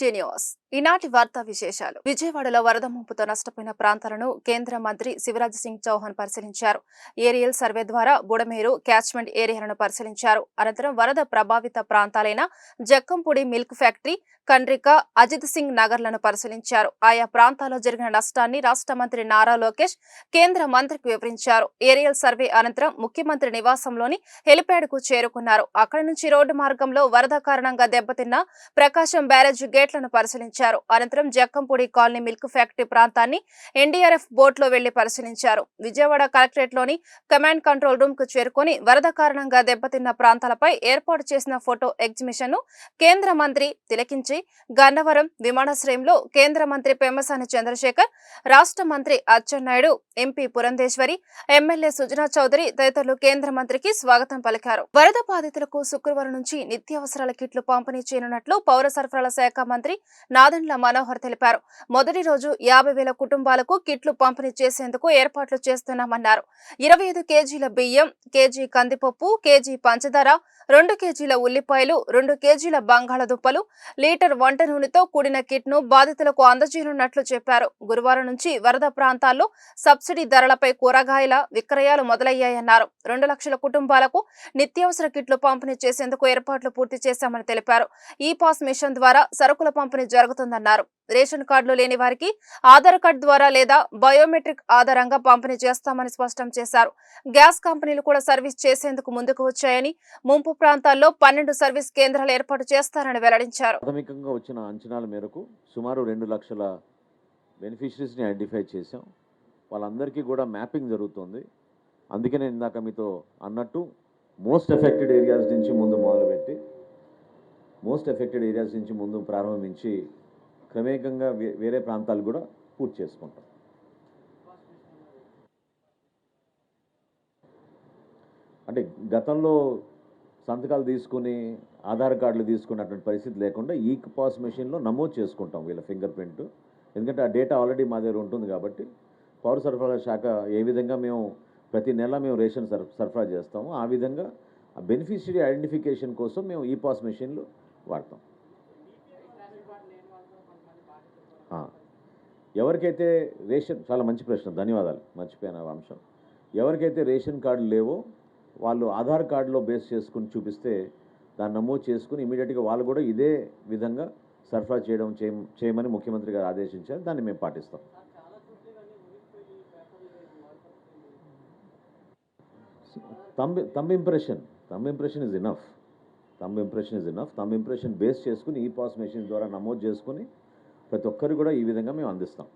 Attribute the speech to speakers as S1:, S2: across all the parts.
S1: జీనియోస్ ఈనాటి వార్తా విశేషాలు. విజయవాడలో వరద ముంపుతో నష్టపోయిన ప్రాంతాలను కేంద్ర మంత్రి శివరాజ్ సింగ్ చౌహాన్ పరిశీలించారు. ఏరియల్ సర్వే ద్వారా బుడమేరు క్యాచ్మెంట్ ఏరియాలను పరిశీలించారు. అనంతరం వరద ప్రభావిత ప్రాంతాలైన జక్కంపూడి మిల్క్ ఫ్యాక్టరీ, కండ్రిక, అజిత్ సింగ్ నగర్లను పరిశీలించారు. ఆయా ప్రాంతాల్లో జరిగిన నష్టాన్ని రాష్ట్ర మంత్రి నారా లోకేష్ కేంద్ర మంత్రికి వివరించారు. ఏరియల్ సర్వే అనంతరం ముఖ్యమంత్రి నివాసంలోని హెలిప్యాడ్ కు చేరుకున్నారు. అక్కడి నుంచి రోడ్డు మార్గంలో వరద కారణంగా దెబ్బతిన్న ప్రకాశం బ్యారేజ్ గేట్లను పరిశీలించారు. అనంతరం జక్కంపూడి కాలనీ మిల్క్ ఫ్యాక్టరీ ప్రాంతాన్ని ఎన్డీఆర్ఎఫ్ బోట్లో వెళ్లి పరిశీలించారు. విజయవాడ కలెక్టరేట్ లోని కమాండ్ కంట్రోల్ రూమ్ కు చేరుకుని వరద కారణంగా దెబ్బతిన్న ప్రాంతాలపై ఏర్పాటు చేసిన ఫోటో ఎగ్జిబిషన్ ను కేంద్ర మంత్రి తిలకించి గన్నవరం విమానాశ్రయంలో కేంద్ర మంత్రి పెమ్మసాని చంద్రశేఖర్, రాష్ట్ర మంత్రి అచ్చెన్నాయుడు, ఎంపీ పురంధేశ్వరి, ఎమ్మెల్యే సుజనా చౌదరి తదితరులు కేంద్ర మంత్రికి స్వాగతం పలికారు. వరద బాధితులకు శుక్రవారం నుంచి నిత్యావసరాల కిట్లు పంపిణీ చేయనున్నట్లు పౌర సరఫరాల శాఖ మంత్రి నాదెండ్ల మనోహర్ తెలిపారు. మొదటి రోజు 50,000 కుటుంబాలకు కిట్లు పంపిణీ చేసేందుకు ఏర్పాట్లు చేస్తున్నామన్నారు. 25 కేజీల బియ్యం, కేజీ కందిపప్పు, కేజీ పంచదార, 2 కేజీల ఉల్లిపాయలు, 2 కేజీల బంగాళదుంపలు, లీటర్ వంట నూనెతో కూడిన కిట్ ను బాధితులకు అందజేయనున్నట్లు చెప్పారు. గురువారం నుంచి వరద ప్రాంతాల్లో సబ్సిడీ ధరలపై కూరగాయల విక్రయాలు మొదలయ్యాయన్నారు. 2 లక్షల కుటుంబాలకు నిత్యావసర కిట్లు పంపిణీ చేసేందుకు ఏర్పాట్లు పూర్తి చేశామని తెలిపారు. ఈ పాస్ మిషన్ ద్వారా సరుకుల పంపిణీ జరుగుతుందన్నారు. రేషన్ కార్డులు లేని వారికి ఆధార్ కార్డు ద్వారా లేదా బయోమెట్రిక్ ఆధారంగా పంపిణీ చేస్తామని స్పష్టం చేశారు. గ్యాస్ కంపెనీలు కూడా సర్వీస్ చేసేందుకు ముందుకు వచ్చాయని, ముంపు ప్రాంతాల్లో 12 సర్వీస్ కేంద్రాలు ఏర్పాటు చేస్తారని వెల్లడించారు.
S2: ప్రాథమికంగా వచ్చిన అంచనాల మేరకు సుమారు 2 లక్షల బెనిఫిషరీస్ని ఐడెంటిఫై చేశాం. వాళ్ళందరికీ కూడా మ్యాపింగ్ జరుగుతుంది. అందుకనే ఇందాక మీతో అన్నట్టు మోస్ట్ ఎఫెక్టెడ్ ఏరియాస్ నుంచి ముందు మొదలుపెట్టి ప్రారంభించి క్రమేకంగా వేరే ప్రాంతాలు కూడా పూర్తి చేసుకుంటాం. అంటే గతంలో సంతకాలు తీసుకుని ఆధార్ కార్డులు తీసుకున్నటువంటి పరిస్థితి లేకుండా ఈ పాస్ మెషిన్లో నమోదు చేసుకుంటాం వీళ్ళ ఫింగర్ ప్రింట్. ఎందుకంటే ఆ డేటా ఆల్రెడీ మా దగ్గర ఉంటుంది కాబట్టి పౌర సరఫరాల శాఖ ఏ విధంగా మేము ప్రతి నెల మేము రేషన్ సరఫరా చేస్తామో ఆ విధంగా ఆ బెనిఫిషరీ ఐడెంటిఫికేషన్ కోసం మేము ఈ పాస్ మెషిన్లు వాడతాం. ఎవరికైతే రేషన్, చాలా మంచి ప్రశ్న, ధన్యవాదాలు, మర్చిపోయిన అంశం. ఎవరికైతే రేషన్ కార్డులు లేవో వాళ్ళు ఆధార్ కార్డులో బేస్ చేసుకుని చూపిస్తే దాన్ని నమోదు చేసుకుని ఇమీడియట్గా వాళ్ళు కూడా ఇదే విధంగా సరఫరా చేయమని ముఖ్యమంత్రి గారు ఆదేశించారు. దాన్ని మేము పాటిస్తాం. Thumb impression is enough. Thumb impression base చేసుకుని ఈ పాస్ మెషిన్ ద్వారా నమోదు చేసుకుని ప్రతి ఒక్కరు కూడా ఈ విధంగా మేము అందిస్తాం.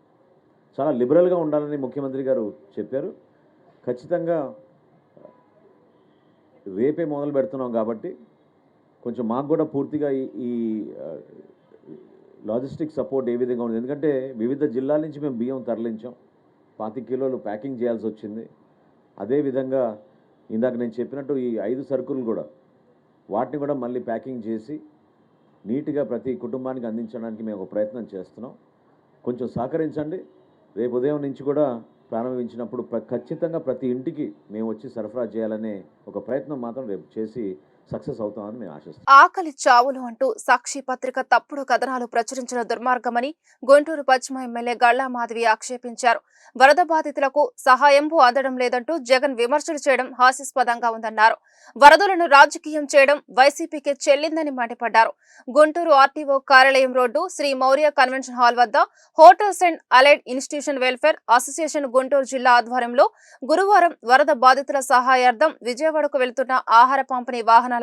S2: చాలా లిబరల్గా ఉండాలని ముఖ్యమంత్రి గారు చెప్పారు. ఖచ్చితంగా రేపే మొదలు పెడుతున్నాం కాబట్టి కొంచెం మాకు కూడా పూర్తిగా ఈ లాజిస్టిక్ సపోర్ట్ ఏ విధంగా ఉంది. ఎందుకంటే వివిధ జిల్లాల నుంచి మేము బియ్యం తరలించాం. 25 కిలోలు ప్యాకింగ్ చేయాల్సి వచ్చింది. అదేవిధంగా ఇందాక నేను చెప్పినట్టు ఈ 5 సరుకులు కూడా వాటిని కూడా మళ్ళీ ప్యాకింగ్ చేసి నీట్గా ప్రతి కుటుంబానికి అందించడానికి మేము ఒక ప్రయత్నం చేస్తున్నాం. కొంచెం సహకరించండి. రేపు ఉదయం నుంచి కూడా ప్రారంభించినప్పుడు ఖచ్చితంగా ప్రతి ఇంటికి మేము వచ్చి సరఫరా చేయాలనే ఒక ప్రయత్నం మాత్రం రేపు చేసి సక్సెస్ అవుతామని మేము ఆశిస్తాం.
S1: ఆకలి చావులు అంటూ సాక్షి పత్రిక తప్పుడు కథనాలు ప్రచురించిన దుర్మార్గమని గుంటూరు పశ్చిమ ఎమ్మెల్యే గల్లా మాధవి ఆక్షేపించారు. వరద బాధితులకు సహాయంపు అందడం లేదంటూ జగన్ విమర్శలు చేయడం హాస్యాస్పదంగా ఉందన్నారు. వరదలను రాజకీయం చేయడం వైసీపీకి చెల్లిందని మండిపడ్డారు. గుంటూరు ఆర్టీఓ కార్యాలయం road Sri Mourya convention hall వద్ద hotels and allied institution welfare association Guntur జిల్లా ఆధ్వర్యంలో గురువారం వరద బాధితుల సహాయార్థం విజయవాడకు వెళ్తున్న ఆహార పంపిణీ వాహనాలకు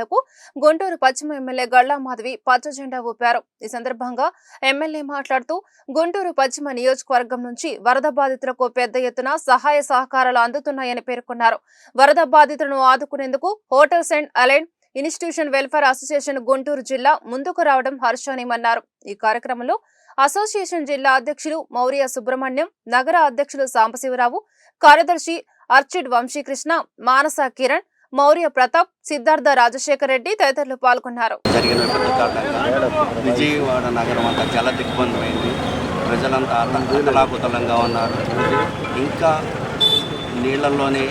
S1: గుంటూరు పశ్చిమ ఎమ్మెల్యే గల్లా మాధవి పచ్చ జెండా ఊపారు. ఈ సందర్భంగా ఎమ్మెల్యే మాట్లాడుతూ గుంటూరు పశ్చిమ నియోజకవర్గం నుంచి వరద బాధితులకు పెద్ద ఎత్తున సహాయ సహకారాలు అందుతున్నాయని పేర్కొన్నారు. వరద బాధితులను ఆదుకునేందుకు hotels and allied institution welfare association Guntur జిల్లా ముందుకు రావడం హర్షణీయమన్నారు. ఈ కార్యక్రమంలో అసోసియేషన్ జిల్లా అధ్యక్షులు మౌర్య సుబ్రహ్మణ్యం, నగర అధ్యక్షులు సాంబశివరావు, కార్యదర్శి అర్చిడ్ వంశీకృష్ణ, మానస కిరణ్, మౌర్య ప్రతాప్, సిద్ధార్థ రాజశేఖర్ రెడ్డి తదితరులు పాల్గొన్నారు.
S3: విజయవాడ నగరం అంతా చాలా దిగ్బంధమైంది. ప్రజలంతా అతలాకుతలంగా ఉన్నారు. ఇంకా నీళ్లలోనే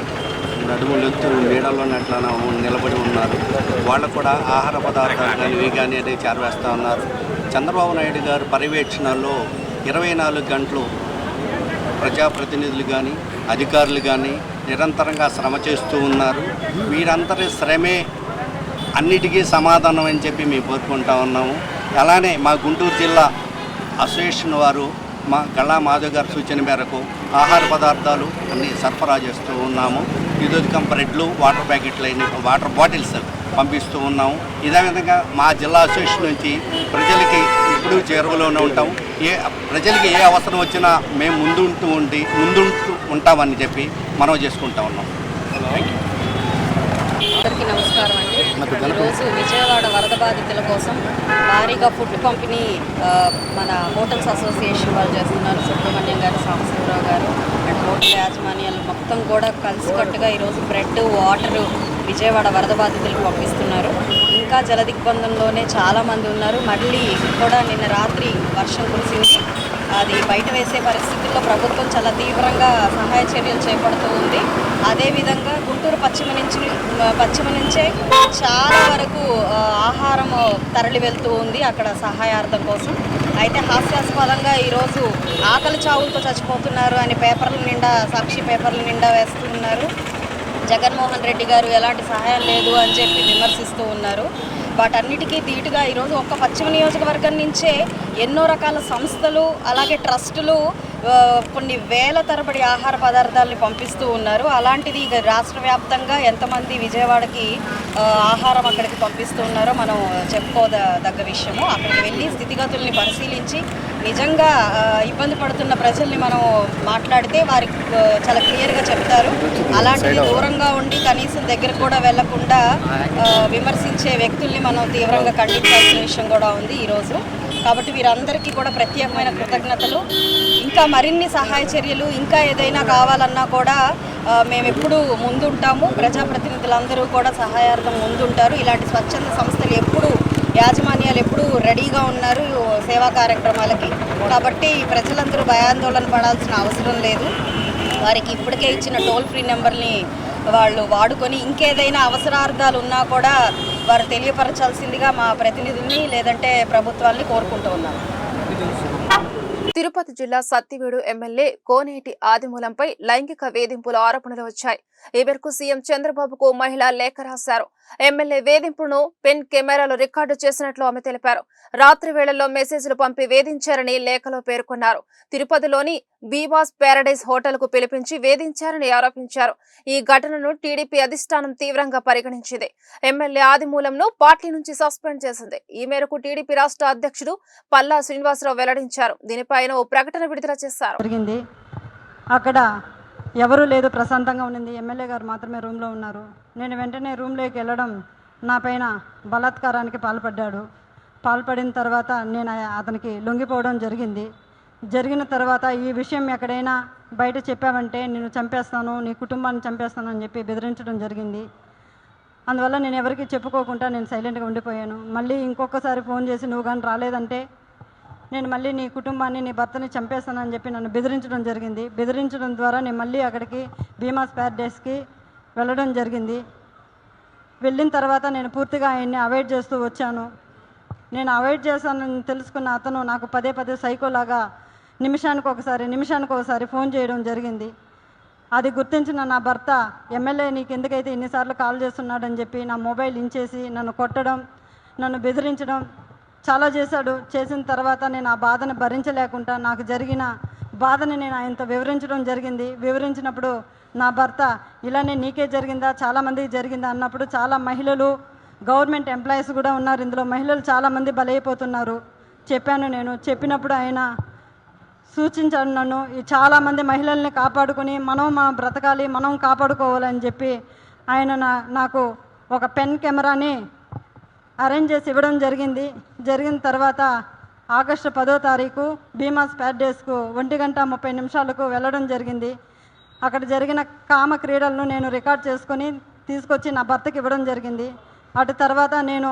S3: నడుములెత్తు నీళ్ళలోనే అట్లా నిలబడి ఉన్నారు. వాళ్ళకు కూడా ఆహార పదార్థాలు కానీ ఇవి కానీ అనేది చేరవేస్తూ ఉన్నారు. చంద్రబాబు నాయుడు గారు పర్యవేక్షణలో 24 గంటలు ప్రజాప్రతినిధులు కానీ అధికారులు కానీ నిరంతరంగా శ్రమ చేస్తూ ఉన్నారు. వీరందరి శ్రమే అన్నిటికీ సమాధానం అని చెప్పి మేము కోరుకుంటా ఉన్నాము. అలానే మా గుంటూరు జిల్లా అసోసియేషన్ వారు మా గళ్ళా మాధవ్ గారి సూచన మేరకు ఆహార పదార్థాలు అన్నీ సరఫరా చేస్తూ ఉన్నాము. నిరోధకం బ్రెడ్లు, వాటర్ ప్యాకెట్లు వాటర్ బాటిల్స్ పంపిస్తూ ఉన్నాము. ఇదే విధంగా మా జిల్లా అసోసియేషన్ నుంచి ప్రజలకి ఎప్పుడూ చేరువలోనే ఉంటాము. ప్రజలకి ఏ అవసరం వచ్చినా మేము ముందుంటూ ఉంటామని చెప్పి మనం చేసుకుంటా ఉన్నాం.
S4: అందరికీ నమస్కారం అండి. ఈరోజు విజయవాడ వరద బాధితుల కోసం భారీగా ఫుడ్ పంపిణీ మన హోటల్స్ అసోసియేషన్ వాళ్ళు చేస్తున్నారు. సుబ్రహ్మణ్యం గారు, సాంబశివరావు గారు అండ్ హోటల్ యాజమాన్యాలు మొత్తం కూడా కలిసికట్టుగా ఈరోజు బ్రెడ్, వాటరు విజయవాడ వరద బాధితులకు పంపిస్తున్నారు. ఇంకా జలదిగ్బంధంలోనే చాలామంది ఉన్నారు. మళ్ళీ కూడా నిన్న రాత్రి వర్షం కురిసింది. అది బయట వేసే పరిస్థితుల్లో ప్రభుత్వం చాలా తీవ్రంగా సహాయ చర్యలు చేపడుతూ ఉంది. అదేవిధంగా గుంటూరు పశ్చిమ నుంచే చాలా వరకు ఆహారం తరలి వెళ్తూ ఉంది అక్కడ సహాయార్థం కోసం. అయితే హాస్యాస్పదంగా ఈరోజు ఆకలి చావులతో చచ్చిపోతున్నారు అని సాక్షి పేపర్ల నిండా వేస్తూ ఉన్నారు. జగన్మోహన్ రెడ్డి గారు ఎలాంటి సహాయం లేదు అని చెప్పి విమర్శిస్తూ ఉన్నారు. వాటన్నిటికీ ధీటుగా ఈరోజు ఒక్క పశ్చిమ నియోజకవర్గం నుంచే ఎన్నో రకాల సంస్థలు అలాగే ట్రస్టులు కొన్ని వేల తరబడి ఆహార పదార్థాలని పంపిస్తూ ఉన్నారు. అలాంటిది రాష్ట్ర వ్యాప్తంగా ఎంతమంది విజయవాడకి ఆహారం అక్కడికి పంపిస్తూ ఉన్నారో మనం చెప్పుకోదగ్గ విషయము. అక్కడికి వెళ్ళి స్థితిగతుల్ని పరిశీలించి నిజంగా ఇబ్బంది పడుతున్న ప్రజల్ని మనం మాట్లాడితే వారికి చాలా క్లియర్గా చెప్తారు. అలాంటిది దూరంగా ఉండి కనీసం దగ్గర కూడా వెళ్లకుండా విమర్శించే వ్యక్తుల్ని మనం తీవ్రంగా ఖండించాల్సిన విషయం కూడా ఉంది ఈరోజు. కాబట్టి వీరందరికీ కూడా ప్రత్యేకమైన కృతజ్ఞతలు. ఇంకా మరిన్ని సహాయ చర్యలు ఇంకా ఏదైనా కావాలన్నా కూడా మేము ఎప్పుడూ ముందుంటాము. ప్రజాప్రతినిధులందరూ కూడా సహాయార్థం ముందుంటారు. ఇలాంటి స్వచ్ఛంద సంస్థలు యాజమాన్యాలు ఎప్పుడూ రెడీగా ఉన్నారు సేవా కార్యక్రమాలకి. కాబట్టి ప్రజలందరూ భయాందోళన పడాల్సిన అవసరం లేదు. వారికి ఇప్పటికే ఇచ్చిన టోల్ ఫ్రీ నెంబర్ని వాళ్ళు వాడుకొని ఇంకేదైనా అవసరార్థాలు ఉన్నా కూడా వారు తెలియపరచాల్సిందిగా మా ప్రతినిధుల్ని లేదంటే ప్రభుత్వాన్ని కోరుకుంటూ ఉన్నాము.
S1: తిరుపతి జిల్లా సత్తివేడు ఎమ్మెల్యే కోనేటి ఆదిమూలంపై లైంగిక వేధింపుల ఆరోపణలు వచ్చాయి. ఈ మేరకు సీఎం చంద్రబాబుకు మహిళ లేఖ రాశారు. ఎమ్మెల్యే వేధింపులను పెన్ కెమెరాలో రికార్డు చేసినట్లు ఆమె తెలిపారు. రాత్రి వేళల్లో మెసేజ్లు పంపి వేధించారని లేఖలో పేర్కొన్నారు. తిరుపతిలోని బీమాస్ ప్యారడైజ్ హోటల్ కు పిలిపించి వేధించారని ఆరోపించారు. ఈ ఘటనను టీడీపీ అధిష్టానం తీవ్రంగా పరిగణించింది. ఎమ్మెల్యే ఆదిమూలంను పార్టీ నుంచి సస్పెండ్ చేసింది. ఈ మేరకు టీడీపీ రాష్ట్ర అధ్యక్షుడు పల్లా శ్రీనివాసరావు వెల్లడించారు. దీనిపై ఆయన ఓ ప్రకటన విడుదల చేశారు.
S5: అక్కడ ఎవరూ లేదు, ప్రశాంతంగా ఉన్నింది. ఎమ్మెల్యే గారు మాత్రమే రూమ్లో ఉన్నారు. నేను వెంటనే రూమ్లోకి వెళ్ళడం నా పైన బలాత్కారానికి పాల్పడిన తర్వాత నేను అతనికి లొంగిపోవడం జరిగిన తర్వాత ఈ విషయం ఎక్కడైనా బయట చెప్పావంటే నేను చంపేస్తాను, నీ కుటుంబాన్ని చంపేస్తాను అని చెప్పి బెదిరించడం జరిగింది. అందువల్ల నేను ఎవరికి చెప్పుకోకుండా నేను సైలెంట్గా ఉండిపోయాను. మళ్ళీ ఇంకొకసారి ఫోన్ చేసి నువ్వు కానీ రాలేదంటే నేను మళ్ళీ నీ కుటుంబాన్ని, నీ భర్తని చంపేస్తానని చెప్పి నన్ను బెదిరించడం జరిగింది. బెదిరించడం ద్వారా నేను మళ్ళీ అక్కడికి బీమాస్ ప్యారడైస్కి వెళ్ళడం జరిగింది. వెళ్ళిన తర్వాత నేను పూర్తిగా ఆయన్ని అవాయిడ్ చేస్తూ వచ్చాను. నేను అవాయిడ్ చేశానని తెలుసుకున్న అతను నాకు పదే సైకోలాగా నిమిషానికి ఒకసారి ఫోన్ చేయడం జరిగింది. అది గుర్తించిన నా భర్త ఎమ్మెల్యే నీకు ఎందుకైతే ఇన్నిసార్లు కాల్ చేస్తున్నాడని చెప్పి నా మొబైల్ ఇంచేసి నన్ను కొట్టడం, నన్ను బెదిరించడం చాలా చేశాడు. చేసిన తర్వాత నేను ఆ బాధను భరించలేకుండా నాకు జరిగిన బాధని నేను ఆయనతో వివరించినప్పుడు నా భర్త ఇలానే నీకే జరిగిందా, చాలామందికి జరిగిందా అన్నప్పుడు చాలా మహిళలు, గవర్నమెంట్ ఎంప్లాయీస్ కూడా ఉన్నారు ఇందులో, మహిళలు చాలామంది బలైపోతున్నారు చెప్పినప్పుడు ఆయన సూచించాడు నన్ను చాలామంది మహిళల్ని కాపాడుకొని మనం బ్రతకాలి, మనం కాపాడుకోవాలని చెప్పి ఆయన నాకు ఒక పెన్ కెమెరాని అరేంజ్ చేసి ఇవ్వడం జరిగిన తర్వాత ఆగస్టు 10వ తారీఖు బీమాస్ ప్యారడైస్కు 1:30 వెళ్ళడం జరిగింది. అక్కడ జరిగిన కామ క్రీడలను నేను రికార్డ్ చేసుకొని తీసుకొచ్చి నా భర్తకి ఇవ్వడం జరిగింది. అటు తర్వాత నేను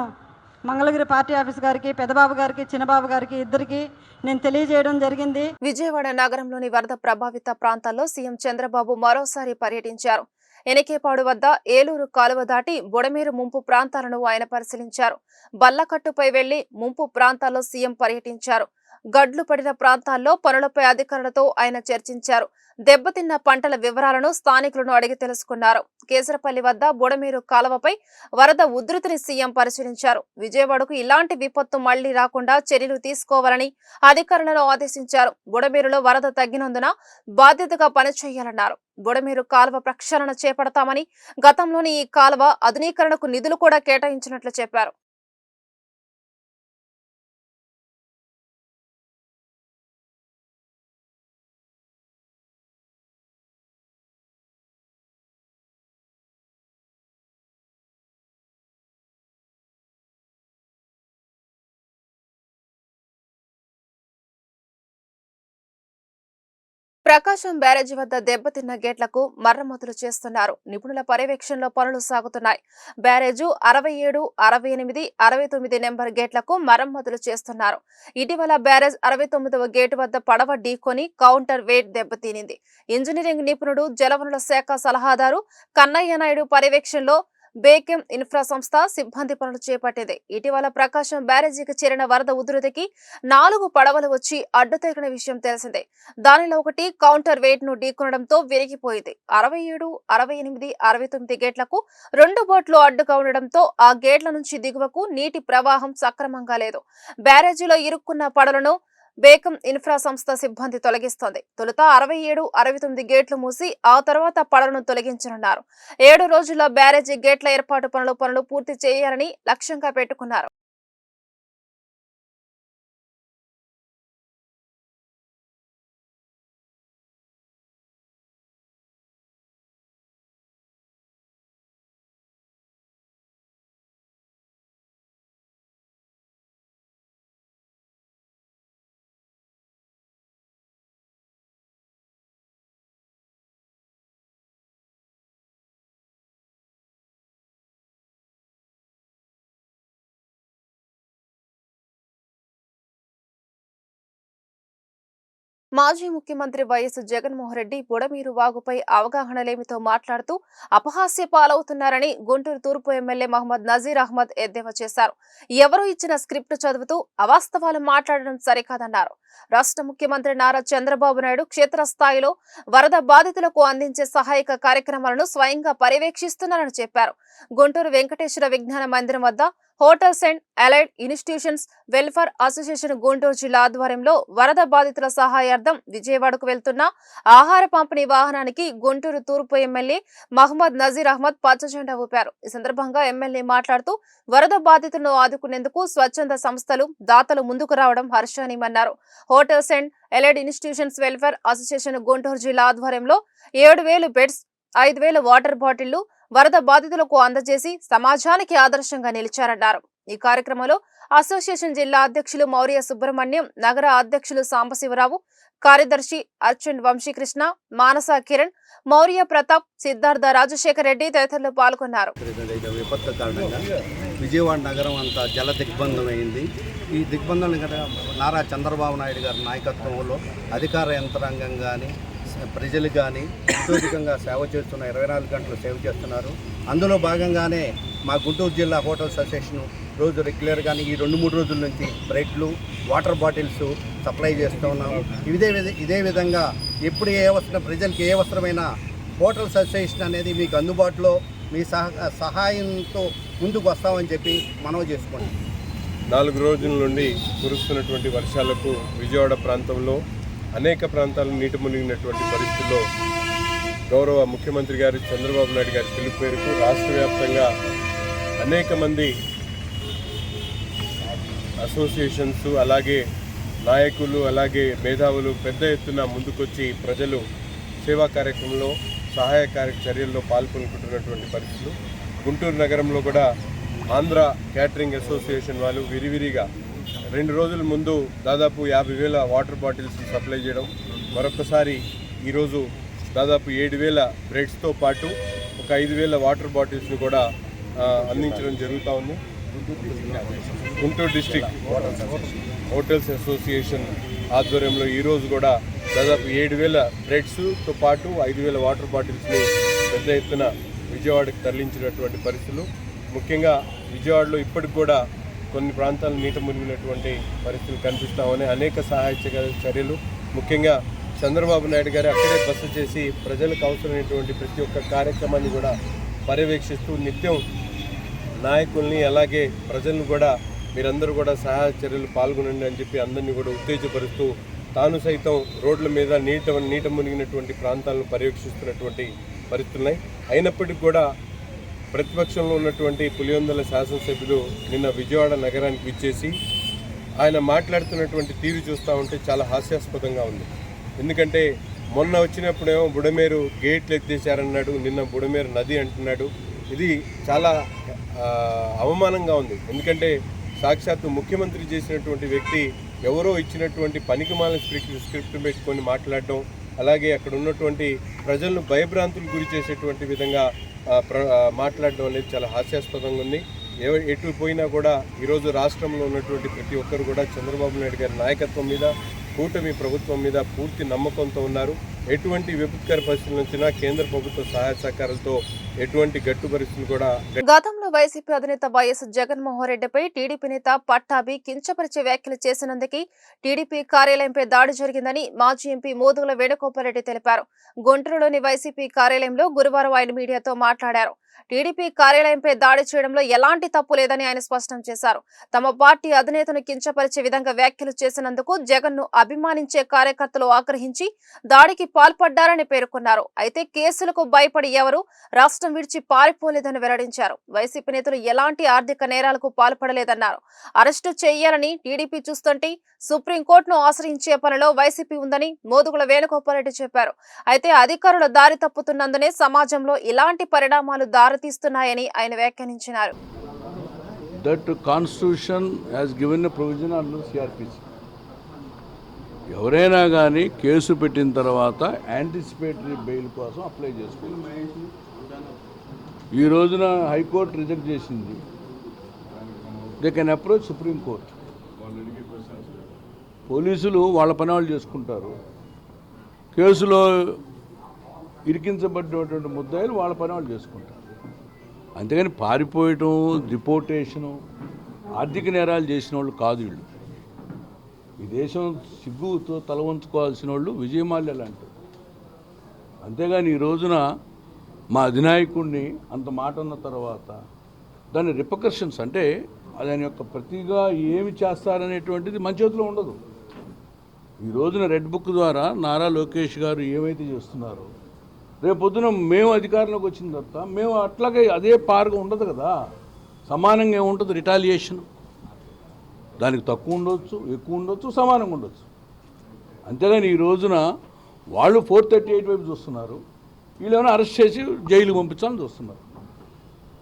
S5: మంగళగిరి పార్టీ ఆఫీస్ గారికి, పెదబాబు గారికి, చిన్నబాబు గారికి ఇద్దరికి నేను తెలియజేయడం జరిగింది.
S1: విజయవాడ నగరంలోని వరద ప్రభావిత ప్రాంతాల్లో సీఎం చంద్రబాబు మరోసారి పర్యటించారు. ఎనికేపాడు వద్ద ఏలూరు కాలువ దాటి బుడమేరు ముంపు ప్రాంతాలను ఆయన పరిశీలించారు. బల్లకట్టుపై వెళ్లి ముంపు ప్రాంతాల్లో సీఎం పర్యటించారు. గడ్లు పడిన ప్రాంతాల్లో పనులపై అధికారులతో ఆయన చర్చించారు. దెబ్బతిన్న పంటల వివరాలను స్థానికులను అడిగి తెలుసుకున్నారు. కేసరపల్లి వద్ద బుడమేరు కాలువపై వరద ఉధృతిని సీఎం పరిశీలించారు. విజయవాడకు ఇలాంటి విపత్తు మళ్లీ రాకుండా చర్యలు తీసుకోవాలని అధికారులను ఆదేశించారు. బుడమేరులో వరద తగ్గినందున బాధ్యతగా పనిచేయాలన్నారు. బుడమేరు కాలువ ప్రక్షాళన చేపడతామని, గతంలోని ఈ కాలువ ఆధునీకరణకు నిధులు కూడా కేటాయించినట్లు చెప్పారు. ప్రకాశం బ్యారేజీ వద్ద దెబ్బతిన్న గేట్లకు మరమ్మతులు చేస్తున్నారు. నిపుణుల పర్యవేక్షణలో పనులు సాగుతున్నాయి. బ్యారేజు 67, 68, 69 నెంబర్ గేట్లకు మరమ్మతులు చేస్తున్నారు. ఇటీవల బ్యారేజ్ 69వ గేటు వద్ద పడవ ఢీకొని కౌంటర్ వెయిట్ దెబ్బతినింది. ఇంజనీరింగ్ నిపుణుడు, జలవనరుల శాఖ సలహాదారు కన్నయ్య నాయుడు పర్యవేక్షణలో బేకెం ఇన్ఫ్రా సంస్థ సిబ్బంది పనులు చేపట్టింది. ఇటీవల ప్రకాశం బ్యారేజీకి చేరిన వరద ఉధృతికి 4 పడవలు వచ్చి అడ్డుతగిన విషయం తెలిసిందే. దానిలో ఒకటి కౌంటర్ వెయిట్ ను ఢీకొనడంతో విరిగిపోయింది. 67, 68, 69 గేట్లకు 2 బోట్లు అడ్డుగా ఉండడంతో ఆ గేట్ల నుంచి దిగువకు నీటి ప్రవాహం సక్రమంగా లేదు. బ్యారేజీలో ఇరుక్కున్న పడవలను బేకం ఇన్ఫ్రా సంస్థ సిబ్బంది తొలగిస్తోంది. తొలుత 67, 69 గేట్లు మూసి ఆ తర్వాత పడవను తొలగించనున్నారు. 7 రోజుల్లో బ్యారేజీ గేట్ల ఏర్పాటు పనులు పూర్తి చేయాలని లక్ష్యంగా పెట్టుకున్నారు. మాజీ ముఖ్యమంత్రి వైఎస్ జగన్మోహన్ రెడ్డి బుడమేరు వాగుపై అవగాహన లేమితో మాట్లాడుతూ అపహాస్య పాలవుతున్నారని గుంటూరు తూర్పు ఎమ్మెల్యే మహమ్మద్ నజీర్ అహ్మద్ ఎద్దేవా చేశారు. ఎవరూ ఇచ్చిన స్క్రిప్ట్ చదువుతూ అవాస్తవాలు మాట్లాడడం సరికాదన్నారు. రాష్ట్ర ముఖ్యమంత్రి నారా చంద్రబాబు నాయుడు క్షేత్రస్థాయిలో వరద బాధితులకు అందించే సహాయక కార్యక్రమాలను స్వయంగా పర్యవేక్షిస్తున్నారని చెప్పారు. గుంటూరు వెంకటేశ్వర విజ్ఞాన మందిరం వద్ద hotels and allied institutions welfare association Guntur జిల్లా ఆధ్వర్యంలో వరద బాధితుల సహాయార్థం విజయవాడకు వెళ్తున్న ఆహార పంపిణీ వాహనానికి గుంటూరు తూర్పు ఎమ్మెల్యే మహమ్మద్ నజీర్ అహ్మద్ పచ్చజెండా ఊపారు. ఈ సందర్భంగా ఎమ్మెల్యే మాట్లాడుతూ వరద బాధితులను ఆదుకునేందుకు స్వచ్ఛంద సంస్థలు, దాతలు ముందుకు రావడం హర్షణీయమన్నారు. Hotels and allied institutions welfare association Guntur జిల్లా ఆధ్వర్యంలో 7,000 బెడ్స్, 5,000 వాటర్ బాటిళ్లు వరద బాధితులకు అందజేసి సమాజానికి ఆదర్శంగా నిలిచారన్నారు. ఈ కార్యక్రమంలో అసోసియేషన్ జిల్లా అధ్యక్షులు మౌర్య సుబ్రహ్మణ్యం, నగర అధ్యక్షులు సాంబశివరావు, కార్యదర్శి అర్చున్ వంశీకృష్ణ, మానస కిరణ్, మౌర్య ప్రతాప్, సిద్ధార్థ రాజశేఖర్ రెడ్డి తదితరులు పాల్గొన్నారు.
S3: విపత్తు కారణంగా విజయవాడ నగరం అంతా జల దిగ్బంధమైంది. ఈ దిగ్బంధం నారా చంద్రబాబు నాయుడు గారి నాయకత్వంలో అధికార యంత్రాంగం కానీ, ప్రజలు కానీ అత్యధికంగా సేవ చేస్తున్న 24 గంటలు సేవ చేస్తున్నారు. అందులో భాగంగానే మా గుంటూరు జిల్లా హోటల్స్ అసోసియేషన్ రోజు రెగ్యులర్గానే ఈ 2-3 రోజుల నుంచి బ్రెడ్లు, వాటర్ బాటిల్స్ సప్లై చేస్తూ ఉన్నాము. ఇదే విధంగా ఎప్పుడు ఏ అవసరం, ప్రజలకు ఏ అవసరమైన హోటల్స్ అసోసియేషన్ అనేది మీకు అందుబాటులో మీ సహాయంతో ముందుకు వస్తామని చెప్పి మనవి చేసుకోండి.
S6: 4 రోజుల నుండి కురుస్తున్నటువంటి వర్షాలకు విజయవాడ ప్రాంతంలో అనేక ప్రాంతాలు నీట మునిగినటువంటి పరిస్థితుల్లో గౌరవ ముఖ్యమంత్రి గారు చంద్రబాబు నాయుడు గారి పిలుపు మేరకు రాష్ట్ర వ్యాప్తంగా అనేక మంది అసోసియేషన్స్, అలాగే నాయకులు, అలాగే మేధావులు పెద్ద ఎత్తున ముందుకొచ్చి ప్రజలు సేవా కార్యక్రమంలో, సహాయ చర్యల్లో పాల్గొనుకుంటున్నటువంటి పరిస్థితులు. గుంటూరు నగరంలో కూడా ఆంధ్ర క్యాటరింగ్ అసోసియేషన్ వాళ్ళు విరివిరిగా 2 రోజుల ముందు దాదాపు 50,000 వాటర్ బాటిల్స్ సప్లై చేయడం, మరొకసారి ఈరోజు దాదాపు 7,000 బ్రెడ్స్తో పాటు ఒక 5,000 వాటర్ బాటిల్స్ను కూడా అందించడం జరుగుతూ ఉంది. గుంటూరు డిస్ట్రిక్ట్ హోటల్స్ అసోసియేషన్ ఆధ్వర్యంలో ఈరోజు కూడా దాదాపు 7,000 బ్రెడ్స్తో పాటు 5,000 వాటర్ బాటిల్స్ని పెద్ద ఎత్తున విజయవాడకు తరలించినటువంటి పరిస్థితులు. ముఖ్యంగా విజయవాడలో ఇప్పటికి కూడా కొన్ని ప్రాంతాలు నీట మునిగినటువంటి పరిస్థితులు కనిపిస్తామని అనేక సహాయ చర్యలు, ముఖ్యంగా చంద్రబాబు నాయుడు గారు అక్కడే బస చేసి ప్రజలకు అవసరమైనటువంటి ప్రతి ఒక్క కార్యక్రమాన్ని కూడా పర్యవేక్షిస్తూ నిత్యం నాయకుల్ని అలాగే ప్రజలను కూడా మీరందరూ కూడా సహాయ చర్యలు పాల్గొనండి అని చెప్పి అందరినీ కూడా ఉత్తేజపరుస్తూ తాను సైతం రోడ్ల మీద నీట మునిగినటువంటి ప్రాంతాలను పర్యవేక్షిస్తున్నటువంటి పరిస్థితులున్నాయి. అయినప్పటికీ కూడా ప్రతిపక్షంలో ఉన్నటువంటి పులివెందుల శాసనసభ్యులు నిన్న విజయవాడ నగరానికి విచ్చేసి ఆయన మాట్లాడుతున్నటువంటి తీరు చూస్తూ ఉంటే చాలా హాస్యాస్పదంగా ఉంది. ఎందుకంటే మొన్న వచ్చినప్పుడేమో బుడమేరు గేట్లు ఎత్తేసారన్నాడు, నిన్న బుడమేరు నది అంటున్నాడు. ఇది చాలా అవమానంగా ఉంది. ఎందుకంటే సాక్షాత్తు ముఖ్యమంత్రి చేసినటువంటి వ్యక్తి ఎవరో ఇచ్చినటువంటి పనికిమాలిన స్క్రిప్ట్ పెట్టుకొని మాట్లాడటం, అలాగే అక్కడ ఉన్నటువంటి ప్రజలను భయభ్రాంతులు గురి చేసేటువంటి విధంగా మాట్లాడడం అనేది చాలా హాస్యాస్పదంగా ఉంది. ఎటు పోయినా కూడా ఈరోజు రాష్ట్రంలో ఉన్నటువంటి ప్రతి ఒక్కరు కూడా చంద్రబాబు నాయుడు గారి నాయకత్వం మీద, కూటమి ప్రభుత్వం మీద పూర్తి నమ్మకంతో ఉన్నారు. ఎటువంటి విపత్కర పరిస్థితుల వచ్చినా కేంద్ర ప్రభుత్వ సహాయ సహకారాలతో ఎటువంటి గట్టు పరిస్థితులు కూడా.
S1: గతంలో వైసీపీ అధినేత వైఎస్ జగన్మోహన్ రెడ్డిపై టీడీపీ నేత పట్టాభి కించపరిచే వ్యాఖ్యలు చేసినందుకు టీడీపీ కార్యాలయంపై దాడి జరిగిందని మాజీ ఎంపీ మోదుగుల వేణుగోపాల్ రెడ్డి తెలిపారు. గుంటూరులోని వైసీపీ కార్యాలయంలో గురువారం ఆయన మీడియాతో మాట్లాడారు. టీడీపీ కార్యాలయంపై దాడి చేయడంలో ఎలాంటి తప్పు లేదని ఆయన స్పష్టం చేశారు. తమ పార్టీ అధినేతను కించపరిచే విధంగా వ్యాఖ్యలు చేసినందుకు జగన్ ను అభిమానించే కార్యకర్తలు ఆగ్రహించి దాడికి పాల్పడ్డారని పేర్కొన్నారు. అయితే కేసులకు భయపడి ఎవరు రాష్ట్రం విడిచి పారిపోలేదని వెల్లడించారు. వైసీపీ నేతలు ఎలాంటి ఆర్థిక నేరాలకు పాల్పడలేదన్నారు. అరెస్టు చేయాలని టీడీపీ చూస్తుంటే సుప్రీంకోర్టును ఆశ్రయించే పనిలో వైసీపీ ఉందని మోదుగుల వేణుగోపాల్ రెడ్డి చెప్పారు. అయితే అధికారుల దారి తప్పుతున్నందునే సమాజంలో ఇలాంటి పరిణామాలు దారితీస్తున్నాయని ఆయన వ్యాఖ్యానించారు.
S7: That Constitution has given a provision under CRPC. ఎవరైనా కానీ కేసు పెట్టిన తర్వాత యాంటిసిపేటరీ బెయిల్ కోసం అప్లై చేసుకోవచ్చు. ఈ రోజున హైకోర్టు రిజెక్ట్ చేసింది. They can approach supreme court. పోలీసులు వాళ్ళ పని వాళ్ళు చేసుకుంటారు. కేసులో ఇరికించబడినటువంటి ముద్దాయిలు వాళ్ళ పని వాళ్ళు చేసుకుంటారు. అంతేగాని పారిపోయటం, డిపోర్టేషను, ఆర్థిక నేరాలు చేసిన వాళ్ళు కాదు వీళ్ళు. ఈ దేశం సిగ్గుతో తల వంచుకోవాల్సిన వాళ్ళు విజయమాల్య లాంటి. అంతేగాని ఈ రోజున మా అధినాయకుడిని అంత మాట అన్న తర్వాత దాని రిపకర్షన్స్ అంటే దాని యొక్క ప్రతిగా ఏమి చేస్తారనేటువంటిది మన చేతిలో ఉండదు. ఈ రోజున రెడ్ బుక్ ద్వారా నారా లోకేష్ గారు ఏమైతే చేస్తున్నారో రేపొద్దున మేము అధికారంలోకి వచ్చిన తర్వాత మేము అట్లాగే అదే పారుగా ఉండదు కదా. సమానంగా ఏముంటుంది రిటాలియేషన్. దానికి తక్కువ ఉండొచ్చు, ఎక్కువ ఉండొచ్చు, సమానంగా ఉండొచ్చు. అంతేగాని ఈ రోజున వాళ్ళు 438 వైపు చూస్తున్నారు, వీళ్ళేమైనా అరెస్ట్ చేసి జైలుకి పంపించాలని చూస్తున్నారు.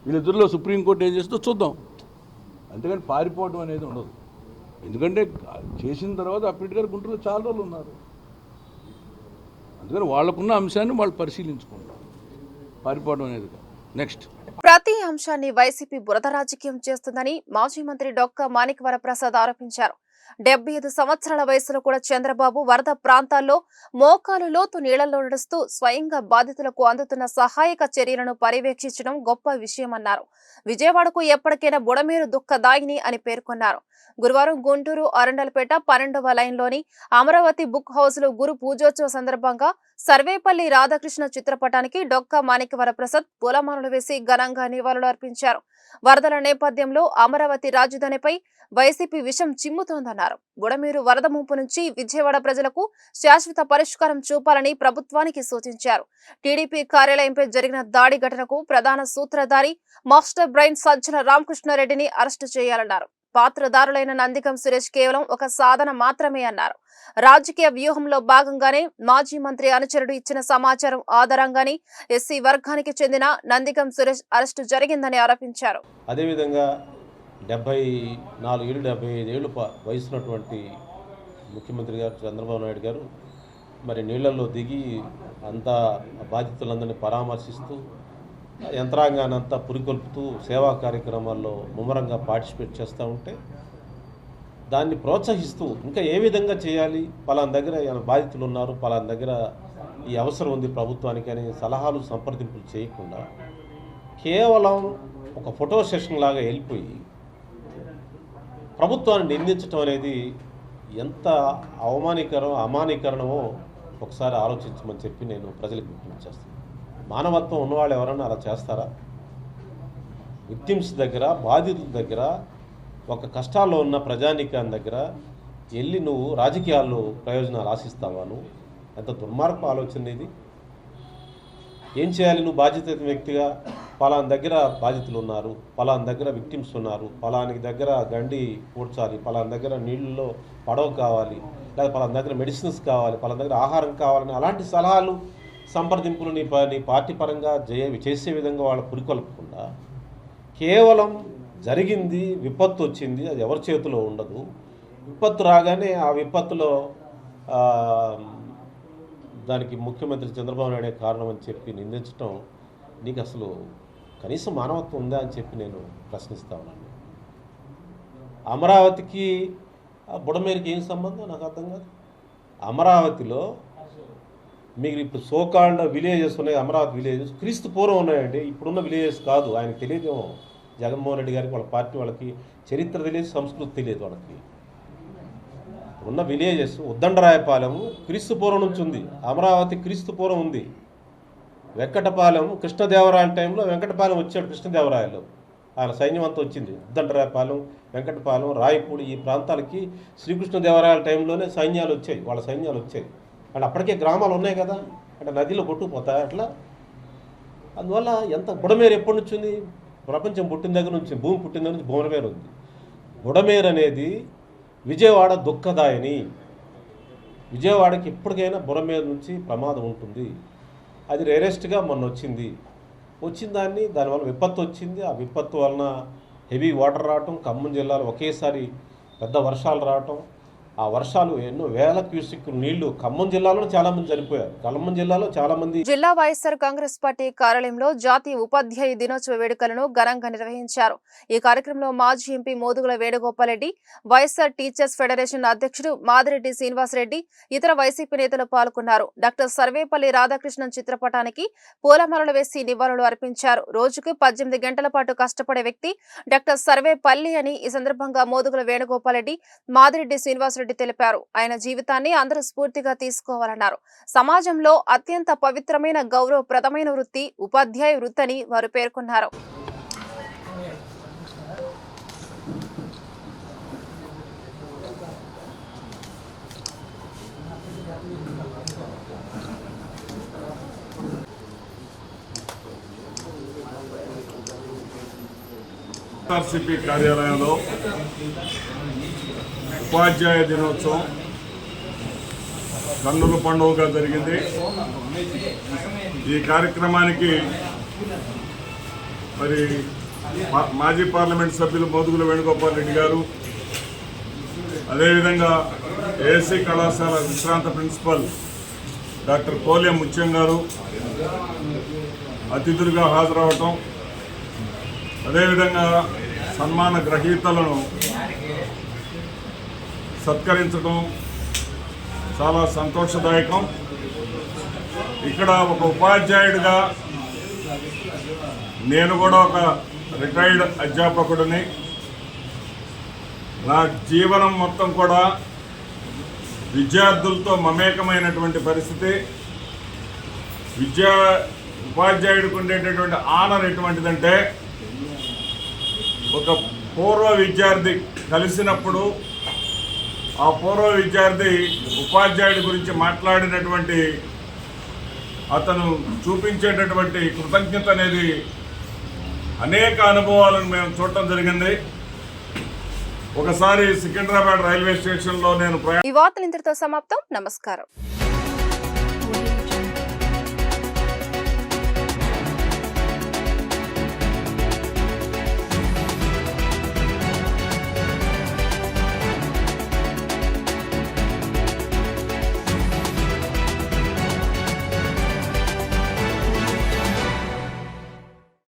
S7: వీళ్ళిద్దరిలో సుప్రీంకోర్టు ఏం చేస్తుందో చూద్దాం. అంతేగాని పారిపోవడం అనేది ఉండదు. ఎందుకంటే చేసిన తర్వాత అప్పటి గారు గుంటూరులో చాలా రోజులు ఉన్నారు. అందుకని వాళ్ళకున్న అంశాన్ని వాళ్ళు పరిశీలించుకుంటారు. పారిపోవడం అనేది. నెక్స్ట్,
S1: ప్రతి అంశాన్ని వైసీపీ బురద రాజకీయం చేస్తుందని మాజీ మంత్రి డొక్క మాణిక్యవర ప్రసాద్ ఆరోపించారు. 75 సంవత్సరాల వయసులో కూడా చంద్రబాబు వరద ప్రాంతాల్లో మోకాలు లోతు నీళ్లలో నడుస్తూ స్వయంగా బాధితులకు అందుతున్న సహాయక చర్యలను పర్యవేక్షించడం గొప్ప విషయమన్నారు. విజయవాడకు ఎప్పటికైనా బుడమేరు దుఃఖదాయిని అని పేర్కొన్నారు. గురువారం గుంటూరు అరండల్పేట 12వ లైన్లోని అమరావతి బుక్ హౌస్ లో గురు పూజోత్సవ సందర్భంగా సర్వేపల్లి రాధాకృష్ణ చిత్రపటానికి డొక్క మాణిక్యవర ప్రసాద్ పూలమాలలు వేసి ఘనంగా నివాళులు అర్పించారు. వరదల నేపథ్యంలో అమరావతి రాజధానిపై వైసీపీ విషం చిమ్ముతోందన్నారు. బుడమేరు వరద ముంపు నుంచి విజయవాడ ప్రజలకు శాశ్వత పరిష్కారం చూపాలని ప్రభుత్వానికి సూచించారు. టీడీపీ కార్యాలయంపై జరిగిన దాడి ఘటనకు ప్రధాన సూత్రధారి మాస్టర్ బ్రైన్ సజ్జల రామకృష్ణారెడ్డిని అరెస్టు చేయాలన్నారు. పాత్రదారులైన నందిగం సురేష్ కేవలం ఒక సాధన మాత్రమే అన్నారు. రాజకీయ వ్యూహంలో భాగంగానే మాజీ మంత్రి అనుచరుడు ఇచ్చిన సమాచారం ఆధారంగానే ఎస్సీ వర్గానికి చెందిన నందిగం సురేష్ అరెస్టు జరిగిందని ఆరోపించారు.
S8: అదేవిధంగా 74 ఏళ్ళు వయసున్నటువంటి ముఖ్యమంత్రి గారు చంద్రబాబు నాయుడు గారు మరి నీళ్లలో దిగి అంతా బాధితులందరినీ పరామర్శిస్తూ యంత్రాంగాన్ని అంతా పురికొల్పుతూ సేవా కార్యక్రమాల్లో ముమ్మరంగా పార్టిసిపేట్ చేస్తూ ఉంటే దాన్ని ప్రోత్సహిస్తూ ఇంకా ఏ విధంగా చేయాలి, పలానా దగ్గర బాధితులు ఉన్నారు, పలానా దగ్గర ఈ అవసరం ఉంది ప్రభుత్వానికి అని సలహాలు సంప్రదింపులు చేయకుండా కేవలం ఒక ఫోటో సెషన్ లాగా వెళ్ళిపోయి ప్రభుత్వాన్ని నిందించడం అనేది ఎంత అమానీకరణమో ఒకసారి ఆలోచించమని చెప్పి నేను ప్రజలకు విజ్ఞప్తి చేస్తాను. మానవత్వం ఉన్నవాళ్ళు ఎవరన్నా అలా చేస్తారా? విక్టిమ్స్ దగ్గర, బాధితుల దగ్గర, ఒక కష్టాల్లో ఉన్న ప్రజానీకాన్ని దగ్గర వెళ్ళి నువ్వు రాజకీయాల్లో ప్రయోజనాలు ఆశిస్తావా? నువ్వు ఎంత దుర్మార్గపు ఆలోచన ఇది. ఏం చేయాలి? నువ్వు బాధ్యత వ్యక్తిగా పలానా దగ్గర బాధితులు ఉన్నారు, పలానా దగ్గర విక్టిమ్స్ ఉన్నారు, పలానికి దగ్గర గండి పూడ్చాలి, పలానా దగ్గర నీళ్ళలో పడవ కావాలి, లేదా పలానా దగ్గర మెడిసిన్స్ కావాలి, పలానా దగ్గర ఆహారం కావాలని అలాంటి సలహాలు సంప్రదింపులు నీ పార్టీ పరంగా చేసే విధంగా వాళ్ళు పురికొల్పకుండా కేవలం జరిగింది, విపత్తు వచ్చింది, అది ఎవరి చేతిలో ఉండదు. విపత్తు రాగానే ఆ విపత్తులో దానికి ముఖ్యమంత్రి చంద్రబాబు నాయుడే కారణం అని చెప్పి నిందించడం నీకు అసలు కనీసం మానవత్వం ఉందా అని చెప్పి నేను ప్రశ్నిస్తా ఉన్నాను. అమరావతికి బుడమేరుకి ఏం సంబంధం నాకు అర్థం కాదు. అమరావతిలో మీకు ఇప్పుడు సోకాల్డ్ విలేజెస్ ఉన్నాయి, అమరావతి విలేజెస్ క్రీస్తు పూర్వం ఉన్నాయండి, ఇప్పుడున్న విలేజెస్ కాదు. ఆయనకు తెలియదేమో, జగన్మోహన్ రెడ్డి గారికి, వాళ్ళ పార్టీ వాళ్ళకి చరిత్ర తెలియదు, సంస్కృతి తెలియదు వాళ్ళకి. ఉన్న విలేజెస్ ఉద్దండరాయపాలెం క్రీస్తు పూర్వం నుంచి ఉంది, అమరావతి క్రీస్తు పూర్వం ఉంది. వెంకటపాలెం కృష్ణదేవరాయల టైంలో వెంకటపాలెం వచ్చాడు, కృష్ణదేవరాయలు ఆయన సైన్యం అంతా వచ్చింది. ఉద్దండరాయపాలెం, వెంకటపాలెం, రాయపూడి ఈ ప్రాంతాలకి శ్రీకృష్ణదేవరాయల టైంలోనే సైన్యాలు వచ్చాయి, వాళ్ళ సైన్యాలు వచ్చాయి. అంటే అప్పటికే గ్రామాలు ఉన్నాయి కదా, అంటే నదిలో కొట్టుకుపోతాయి అట్లా. అందువల్ల ఎంత బుడమేరు ఎప్పటి నుంచి ఉంది? ప్రపంచం పుట్టిన దగ్గర నుంచి, భూమి పుట్టిన దగ్గర నుంచి బుడమేరు ఉంది. బుడమేరు అనేది విజయవాడ దుఃఖదాయని. విజయవాడకి ఎప్పటికైనా బుడమేరు నుంచి ప్రమాదం ఉంటుంది. అది రేరెస్ట్గా మొన్న వచ్చిన దానివల్ల విపత్తు వచ్చింది. ఆ విపత్తు వలన హెవీ వాటర్ రావటం, ఖమ్మం జిల్లాలో ఒకేసారి పెద్ద వర్షాలు రావటం, ఆ వర్షాలు ఎన్నో వేల క్యూసిక్ నీళ్లు ఖమ్మం జిల్లాలో చాలా మంది చనిపోయారు. ఖమ్మం జిల్లాలో చాలా మంది.
S1: జిల్లా వైఎస్ఆర్ కాంగ్రెస్ పార్టీ కార్యాలయంలో జాతీయ ఉపాధ్యాయ దినోత్సవ వేడుకలను ఘనంగా నిర్వహించారు. ఈ కార్యక్రమంలో మాజీ MP Modugula Venugopal Reddy, YSR teachers federation అధ్యక్షుడు మాదిరెడ్డి శ్రీనివాసరెడ్డి, ఇతర వైసీపీ నేతలు పాల్గొన్నారు. డాక్టర్ సర్వేపల్లి రాధాకృష్ణన్ చిత్రపటానికి పూలమాలలు వేసి నివాళులు అర్పించారు. రోజుకు 18 గంటల పాటు కష్టపడే వ్యక్తి డాక్టర్ సర్వేపల్లి అని ఈ సందర్భంగా మోదుగుల వేణుగోపాల్ రెడ్డి, మాదిరెడ్డి శ్రీనివాసరెడ్డి తెలిపారు. ఆయన జీవితాన్ని అందరూ స్ఫూర్తిగా తీసుకోవాలన్నారు. సమాజంలో అత్యంత పవిత్రమైన, గౌరవప్రదమైన వృత్తి ఉపాధ్యాయ వృత్తి అని వారు పేర్కొన్నారు.
S9: ఆర్సిపి కార్యాలయంలో ఉపాధ్యాయ దినోత్సవం కన్నుల పండుగగా జరిగింది. ఈ కార్యక్రమానికి మరి మాజీ పార్లమెంట్ సభ్యులు మోదుగుల వేణుగోపాల్ రెడ్డి గారు, అదేవిధంగా ఏఎస్సీ కళాశాల విశ్రాంత ప్రిన్సిపల్ డాక్టర్ కోల్యం ముత్యం గారు అతిథులుగా హాజరవటం, అదేవిధంగా సన్మాన గ్రహీతలను సత్కరించడం చాలా సంతోషదాయకం. ఇక్కడ ఒక ఉపాధ్యాయుడిగా నేను కూడా ఒక రిటైర్డ్ అధ్యాపకుడిని. నా జీవనం మొత్తం కూడా విద్యార్థులతో మమేకమైనటువంటి పరిస్థితి. ఉపాధ్యాయుడికి ఉండేటటువంటి ఆనర్ ఎటువంటిదంటే, ఒక పూర్వ విద్యార్థి కలిసినప్పుడు ఆ పూర్వ విద్యార్థి ఉపాధ్యాయుడి గురించి మాట్లాడినటువంటి అతను చూపించేటటువంటి కృతజ్ఞత అనేది అనేక అనుభవాలను మేము చూడటం జరిగింది. ఒకసారి సికింద్రాబాద్ రైల్వే స్టేషన్లో నేను
S1: ఈ వార్తలు ఇంతటితో సమాప్తం. నమస్కారం.